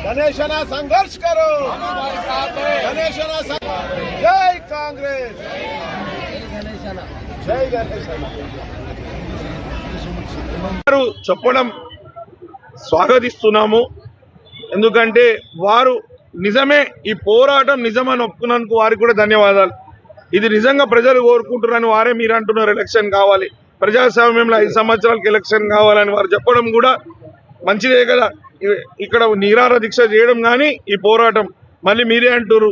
गणेशना संघर्ष करो, गणेशना जय कांग्रेस, जय गणेशना చెప్పడం స్వాగతిస్తున్నాము. ఎందుకంటే వారు నిజమే ఈ పోరాటం నిజమని ఒప్పుకున్నందుకు వారికి కూడా ధన్యవాదాలు. ఇది నిజంగా ప్రజలు కోరుకుంటున్నారని వారే మీరు అంటున్నారు. ఎలక్షన్ కావాలి, ప్రజాస్వామ్యంలో 5 సంవత్సరాలకు ఎలక్షన్ కావాలని వారు చెప్పడం కూడా మంచిదే కదా. ఇక్కడ నిరాహార దీక్ష చేయడం కానీ ఈ పోరాటం మళ్ళీ మీరే అంటారు.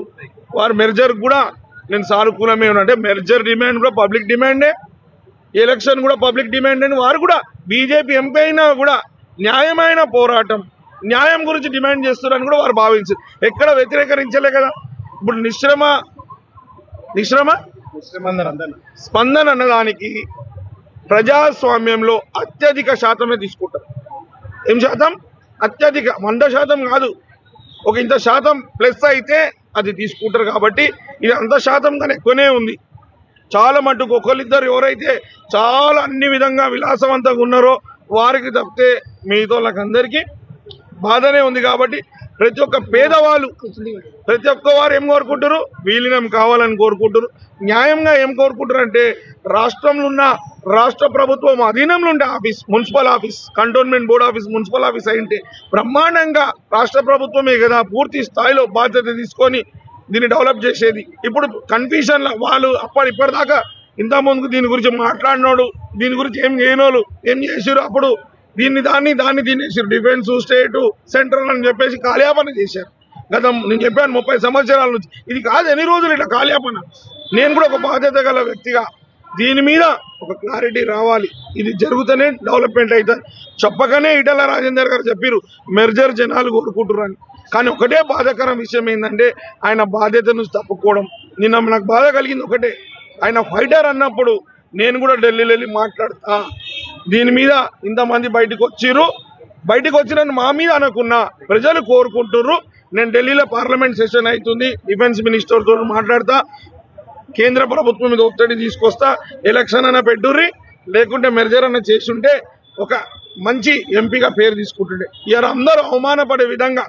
వారు మెర్జర్ కూడా నేను సానుకూలమే అంటే మెర్జర్ డిమాండ్ కూడా పబ్లిక్ డిమాండే, ఎలక్షన్ కూడా పబ్లిక్ డిమాండ్ అని వారు కూడా బీజేపీ ఎంపీ అయినా కూడా న్యాయమైన పోరాటం, న్యాయం గురించి డిమాండ్ చేస్తున్నారని కూడా వారు భావించారు. ఎక్కడ వ్యతిరేకరించలే కదా. ఇప్పుడు స్పందన అన్నదానికి ప్రజాస్వామ్యంలో అత్యధిక శాతమే తీసుకుంటారు. ఏం శాతం? అత్యధిక 100% కాదు, ఒక ఇంత శాతం ప్లస్ అయితే అది తీసుకుంటారు. కాబట్టి ఇది అంత శాతం కానీ ఎక్కువనే ఉంది. చాలా మటుకు ఒకరిద్దరు ఎవరైతే చాలా అన్ని విధంగా విలాసవంతంగా ఉన్నారో వారికి తప్పితే మిగతా వాళ్ళకందరికీ బాధనే ఉంది. కాబట్టి ప్రతి ఒక్క పేదవాళ్ళు ప్రతి ఒక్క వారు ఏం కోరుకుంటారు? విలీనం కావాలని కోరుకుంటారు. న్యాయంగా ఏం కోరుకుంటారు అంటే రాష్ట్రంలో ఉన్న రాష్ట్ర ప్రభుత్వం అధీనంలో ఉండే office, municipal office, cantonment board office, municipal office అయింటే బ్రహ్మాండంగా రాష్ట్ర ప్రభుత్వమే కదా పూర్తి స్థాయిలో బాధ్యత తీసుకొని దీన్ని డెవలప్ చేసేది. ఇప్పుడు కన్ఫ్యూజన్ వాళ్ళు ఇప్పటిదాకా ఇంత ముందుకు దీని గురించి మాట్లాడినోడు, దీని గురించి ఏం చేయనోళ్ళు ఏం చేసారు, అప్పుడు దాన్ని తినేసారు. డిఫెన్స్, స్టేట్, సెంట్రల్ అని చెప్పేసి కాలయాపన చేశారు. నేను చెప్పాను 30 సంవత్సరాల నుంచి ఇది కాదు. ఎన్ని రోజులు ఇట్లా కాలయాపన? నేను కూడా ఒక బాధ్యత గల వ్యక్తిగా దీని మీద ఒక క్లారిటీ రావాలి. ఇది జరుగుతూనే డెవలప్మెంట్ అవుతుంది. చెప్పకనే ఈటెల రాజేందర్ గారు చెప్పారు మెర్జర్ జనాలు కోరుకుంటున్నారని. కానీ ఒకటే బాధాకరం విషయం ఏంటంటే ఆయన బాధ్యత నుంచి తప్పుకోవడం. నిన్న నాకు బాధ కలిగింది ఒకటే, ఆయన ఫైటర్ అన్నప్పుడు నేను కూడా ఢిల్లీలో వెళ్ళి మాట్లాడతా, దీని మీద ఇంతమంది బయటకు వచ్చిరని మా మీద అనుకున్నా, ప్రజలు కోరుకుంటుర్రు. నేను ఢిల్లీలో పార్లమెంట్ సెషన్ అవుతుంది, డిఫెన్స్ మినిస్టర్తో మాట్లాడతా, కేంద్ర ప్రభుత్వం మీద ఒత్తిడి తీసుకొస్తా, ఎలక్షన్ అన్న పెట్టుర్రి, లేకుంటే మెర్జర్ అన్న చేస్తుంటే ఒక మంచి ఎంపీగా పేరు తీసుకుంటుండే. ఇవాళ అందరూ అవమానపడే విధంగా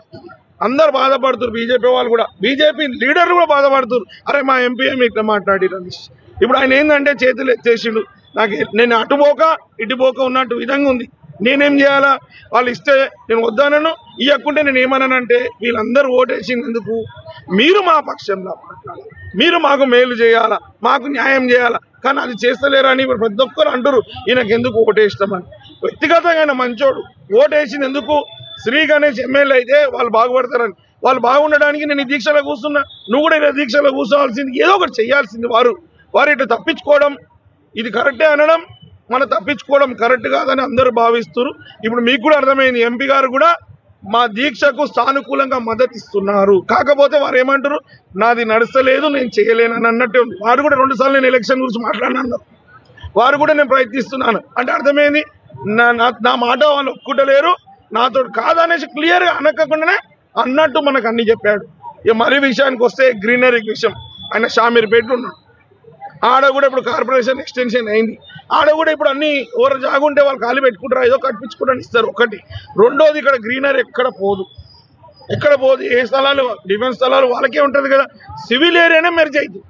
అందరు బాధపడుతున్నారు. బీజేపీ వాళ్ళు కూడా, బీజేపీ లీడర్లు కూడా బాధపడుతున్నారు. అరే మా ఎంపీ ఏమి ఇట్లా మాట్లాడిరని. ఇప్పుడు ఆయన ఏంటంటే చేతులు ఎత్తేసిండు. నేను అటుపోక ఇటుపోక ఉన్నట్టు విధంగా ఉంది. నేనేం చేయాలా? వాళ్ళు ఇస్తే నేను వద్దానను, ఇవ్వకుంటే నేను ఏమన్నానంటే వీళ్ళందరూ ఓటేసినందుకు మీరు మా పక్షంలో మాట్లాడాలి, మీరు మాకు మేలు చేయాలా, మాకు న్యాయం చేయాలా. కానీ అది చేస్తలేరని ప్రతి ఒక్కరు అంటారు ఈయనకు ఎందుకు ఓటేస్తామని. వ్యక్తిగతంగా ఆయన మంచోడు, ఓటేసింది ఎందుకు? శ్రీ గణేష్ ఎమ్మెల్యే అయితే వాళ్ళు బాగుపడతారని. వాళ్ళు బాగుండడానికి నేను ఈ దీక్షలో కూర్చున్నా, నువ్వు కూడా ఇలా దీక్షలో కూర్చోవాల్సింది, ఏదో ఒకటి చేయాల్సింది. వారు ఇట్లా తప్పించుకోవడం ఇది కరెక్టే అనడం, మన తప్పించుకోవడం కరెక్ట్ కాదని అందరూ భావిస్తున్నారు. ఇప్పుడు మీకు కూడా అర్థమైంది, ఎంపీ గారు కూడా మా దీక్షకు సానుకూలంగా మద్దతు ఇస్తున్నారు. కాకపోతే వారు ఏమంటారు, నాది నడుస్తలేదు, నేను చేయలేను అని అన్నట్టే ఉంది. వారు కూడా 2 సార్లు నేను ఎలక్షన్ గురించి మాట్లాడినాను, వారు కూడా నేను ప్రయత్నిస్తున్నాను అంటే అర్థమైంది. నా మాట వాళ్ళు ఒప్పుకుంటలేరు, నాతో కాదనేసి క్లియర్గా అనకుండానే అన్నట్టు మనకు అన్ని చెప్పాడు. ఇక మరీ విషయానికి వస్తే గ్రీనరీ విషయం, ఆయన షామీర్పేటలో ఉన్నాడు. ఆడ కూడా ఇప్పుడు కార్పొరేషన్ ఎక్స్టెన్షన్ అయింది. ఆడ కూడా ఇప్పుడు అన్ని ఓవర్ జాగుంటే వాళ్ళు ఖాళీ పెట్టుకుంటారు, ఏదో కట్టించుకోవడానికి ఇస్తారు ఒకటి. రెండోది ఇక్కడ గ్రీనరీ ఎక్కడ పోదు. ఏ స్థలాలు డిఫెన్స్ స్థలాలు వాళ్ళకే ఉంటుంది కదా. సివిల్ ఏరియానే మెర్జ్ అవుతుంది.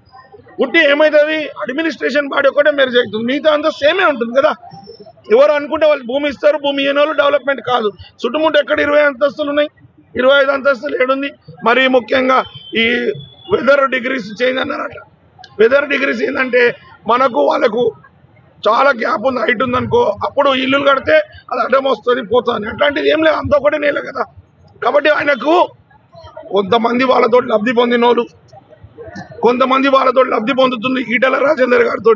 ఉట్టి ఏమవుతుంది, అడ్మినిస్ట్రేషన్ బాడీ ఒకటే మెర్జ్ అవుతుంది, మిగతా అంతా సేమే ఉంటుంది కదా. ఎవరు అనుకుంటే వాళ్ళు భూమి ఇస్తారు, భూమి ఇయ్యని వాళ్ళు డెవలప్మెంట్ కాదు. చుట్టుముట్టు ఎక్కడ 20 అంతస్తులు ఉన్నాయి, 25 అంతస్తులు ఏడుంది. మరీ ముఖ్యంగా ఈ వెదర్ డిగ్రీస్ చేంజ్ అన్నారట. వెదర్ డిగ్రీస్ ఏంటంటే మనకు వాళ్ళకు చాలా గ్యాప్ ఉంది, హైట్ ఉందనుకో, అప్పుడు ఇల్లులు కడితే అది అడ్డం వస్తుంది పోతుంది. అట్లాంటిది ఏం లేదు, అంత ఒకటే నేలే కదా. కాబట్టి ఆయనకు కొంతమంది వాళ్ళతో లబ్ధి పొందినోళ్ళు, కొంతమంది వాళ్ళతో లబ్ధి పొందుతుంది ఈటెల రాజేందర్ గారితో.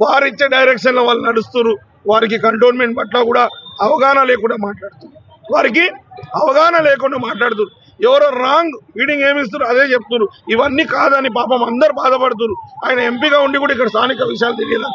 వారు ఇచ్చే డైరెక్షన్లో వాళ్ళు నడుస్తున్నారు. వారికి కంటోన్మెంట్ పట్ల కూడా అవగాహన లేకుండా మాట్లాడుతున్నారు. వారికి అవగాహన లేకుండా మాట్లాడుతున్నారు. ఎవరో రాంగ్ రీడింగ్ ఏమిస్తున్నారు అదే చెప్తున్నారు. ఇవన్నీ కాదని పాపం అందరు బాధపడుతున్నారు. ఆయన ఎంపీగా ఉండి కూడా ఇక్కడ స్థానిక విషయాలు తెలియదు.